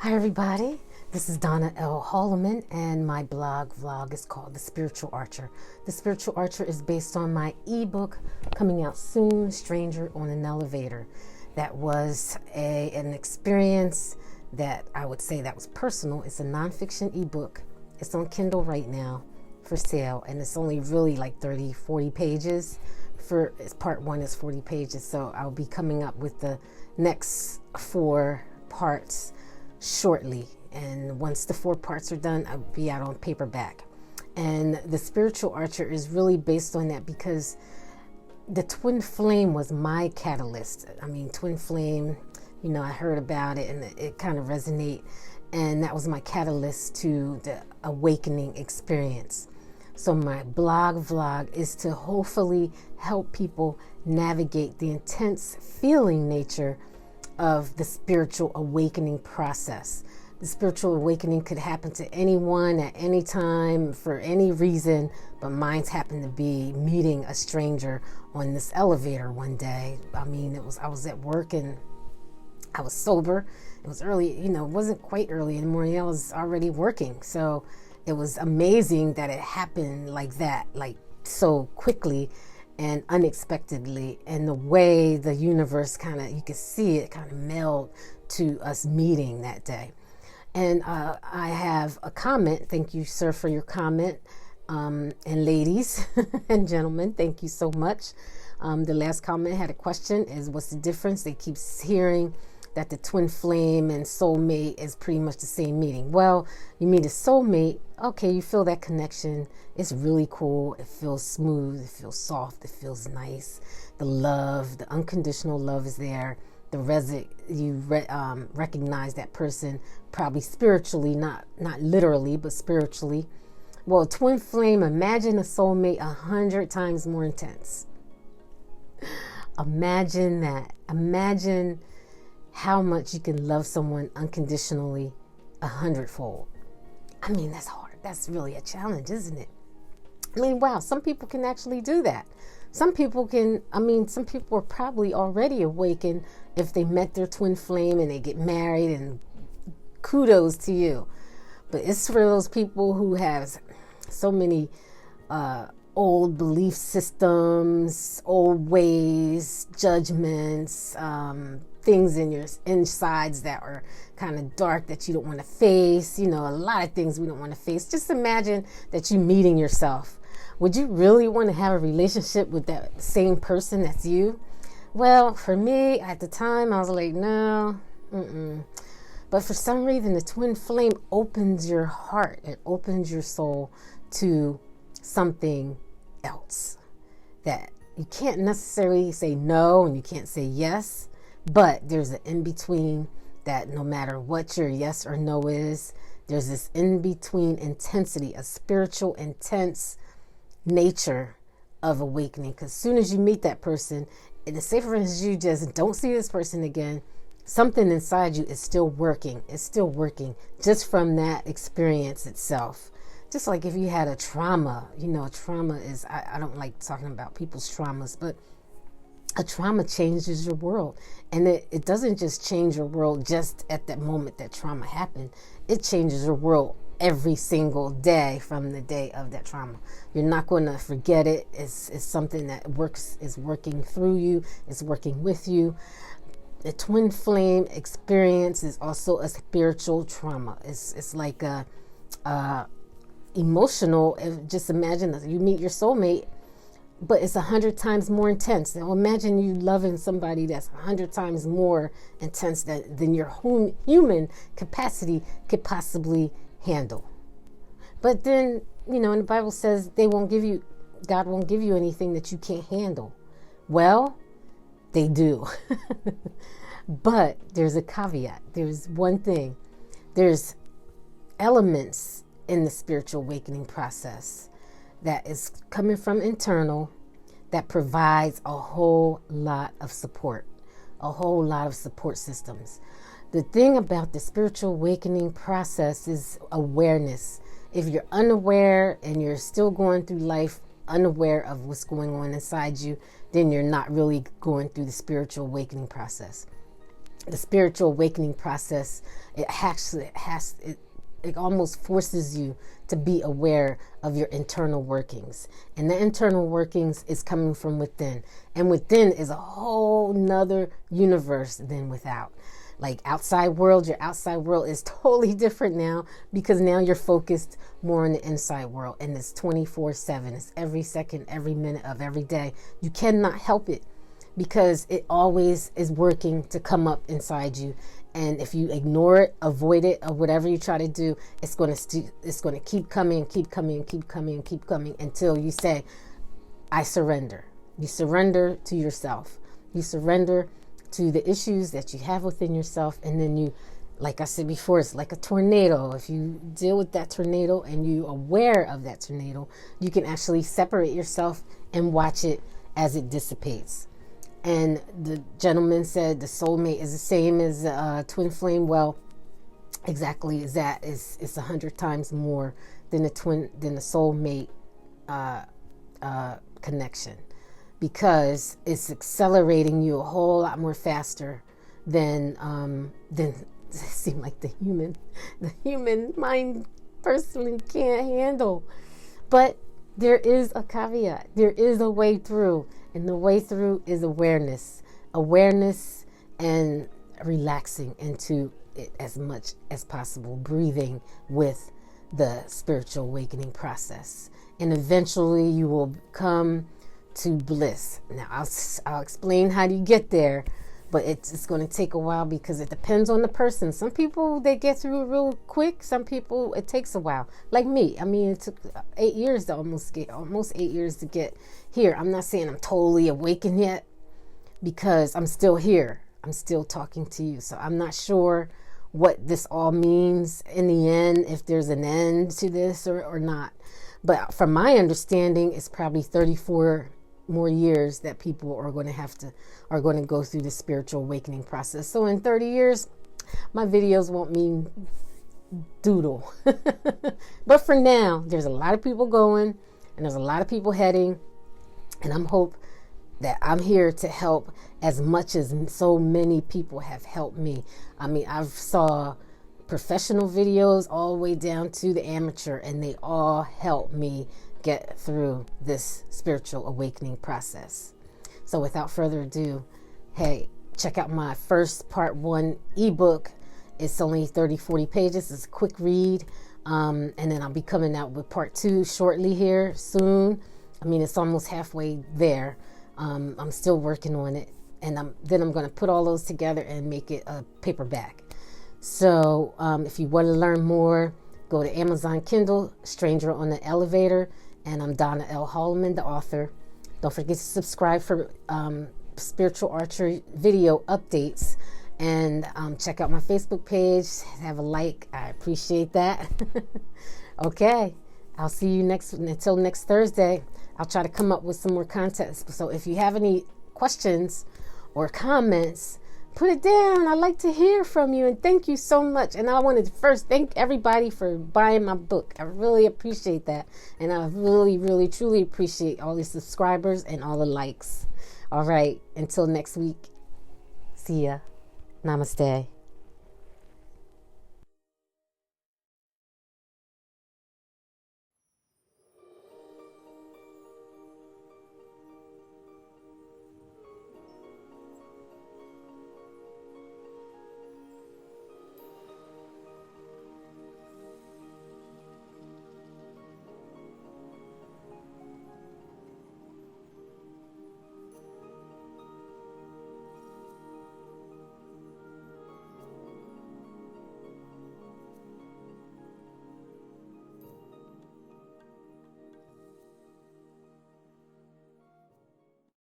Hi everybody, this is Donna L. Holloman and my vlog is called The Spiritual Archer. The Spiritual Archer is based on my ebook coming out soon, Stranger on an Elevator. That was an experience that I would say that was personal. It's a nonfiction ebook. It's on Kindle right now for sale, and it's only really like 40 pages. Part 1 is 40 pages, so I'll be coming up with the next 4 parts shortly, and once the 4 parts are done, I'll be out on paperback. And The Spiritual Archer is really based on that because the twin flame was my catalyst. I mean, twin flame, I heard about it and it kind of resonate, and that was my catalyst to the awakening experience. So my vlog is to hopefully help people navigate the intense feeling nature of the spiritual awakening process. The spiritual awakening could happen to anyone at any time for any reason, but mine's happened to be meeting a stranger on this elevator one day. I mean, I was at work and I was sober. It was early, it wasn't quite early in the morning. I was already working. So it was amazing that it happened like that, like so quickly and unexpectedly, and the way the universe you could see it kind of meld to us meeting that day. And I have a comment. Thank you, sir, for your comment. And ladies and gentlemen, thank you so much. The last comment had a question, is what's the difference? They keep hearing that the twin flame and soulmate is pretty much the same meaning. Well, you meet a soulmate, okay, you feel that connection. It's really cool. It feels smooth. It feels soft. It feels nice. The love, the unconditional love is there. You recognize that person probably spiritually, not literally, but spiritually. Well, twin flame, imagine a soulmate 100 times more intense. Imagine that. Imagine how much you can love someone unconditionally 100-fold. I mean, that's hard. That's really a challenge, isn't it? I mean, wow, some people can actually do that. Some people are probably already awakened if they met their twin flame and they get married, and kudos to you. But it's for those people who have so many old belief systems, old ways, judgments, things in your insides that are kind of dark that you don't want to face. A lot of things we don't want to face. Just imagine that you're meeting yourself. Would you really want to have a relationship with that same person that's you? Well, for me, at the time, I was like, no. But for some reason, the twin flame opens your heart. It opens your soul to something else that you can't necessarily say no and you can't say yes, but there's an in-between that no matter what your yes or no is, there's this in-between intensity, a spiritual intense nature of awakening. Because as soon as you meet that person, and say for instance you just don't see this person again, something inside you is still working. It's still working just from that experience itself. Just like if you had a trauma, trauma is, I don't like talking about people's traumas, but a trauma changes your world. And it doesn't just change your world just at that moment that trauma happened. It changes your world every single day from the day of that trauma. You're not going to forget it. It's something that is working through you. It's working with you. The twin flame experience is also a spiritual trauma. It's like a emotional. Just imagine that you meet your soulmate, but it's 100 times more intense. Now imagine you loving somebody that's 100 times more intense than your human capacity could possibly handle. But then, and the Bible says God won't give you anything that you can't handle. Well, they do. But there's a caveat. There's one thing. There's elements in the spiritual awakening process that is coming from internal that provides a whole lot of support systems. The thing about the spiritual awakening process is awareness. If you're unaware and you're still going through life unaware of what's going on inside you, then you're not really going through the spiritual awakening process. the spiritual awakening process, it almost forces you to be aware of your internal workings. And the internal workings is coming from within. And within is a whole nother universe than without. Like outside world, your outside world is totally different now, because now you're focused more on the inside world. And it's 24/7. It's every second, every minute of every day. You cannot help it, because it always is working to come up inside you. And if you ignore it, avoid it, or whatever you try to do, it's going to keep coming and keep coming and keep coming and keep coming until you say, I surrender. You surrender to yourself. You surrender to the issues that you have within yourself. And then you, like I said before, it's like a tornado. If you deal with that tornado and you're aware of that tornado, you can actually separate yourself and watch it as it dissipates. And the gentleman said the soulmate is the same as twin flame. Well, exactly is that. It's 100 times more than the soulmate connection, because it's accelerating you a whole lot more faster than it seems like the human mind personally can't handle. But there is a caveat. There is a way through. And the way through is awareness and relaxing into it as much as possible, breathing with the spiritual awakening process. And eventually you will come to bliss. Now I'll explain how you get there, but it's going to take a while, because it depends on the person. Some people, they get through real quick. Some people, it takes a while. Like me. I mean, it took 8 years to almost 8 years to get here. I'm not saying I'm totally awakened yet, because I'm still here. I'm still talking to you. So I'm not sure what this all means in the end, if there's an end to this or not. But from my understanding, it's probably 34 more years that people are going to go through the spiritual awakening process. So in 30 years, my videos won't mean doodle. But for now, there's a lot of people going, and there's a lot of people heading, and I'm hope that I'm here to help as much as so many people have helped me. I mean, I've saw professional videos all the way down to the amateur, and they all help me get through this spiritual awakening process. So without further ado, hey, check out my first part 1 ebook. It's only 30-40 pages. It's a quick read. And then I'll be coming out with part 2 shortly here soon. I mean, it's almost halfway there. I'm still working on it. And then I'm going to put all those together and make it a paperback. So if you want to learn more, go to Amazon Kindle, Stranger on the Elevator. And I'm Donna L. Holloman, the author. Don't forget to subscribe for spiritual archery video updates. And check out my Facebook page. Have a like. I appreciate that. Okay. I'll see you until next Thursday. I'll try to come up with some more content. So if you have any questions or comments, put it down. I'd like to hear from you. And thank you so much. And I wanted to first thank everybody for buying my book. I really appreciate that. And I really, really, truly appreciate all the subscribers and all the likes. All right. Until next week. See ya. Namaste.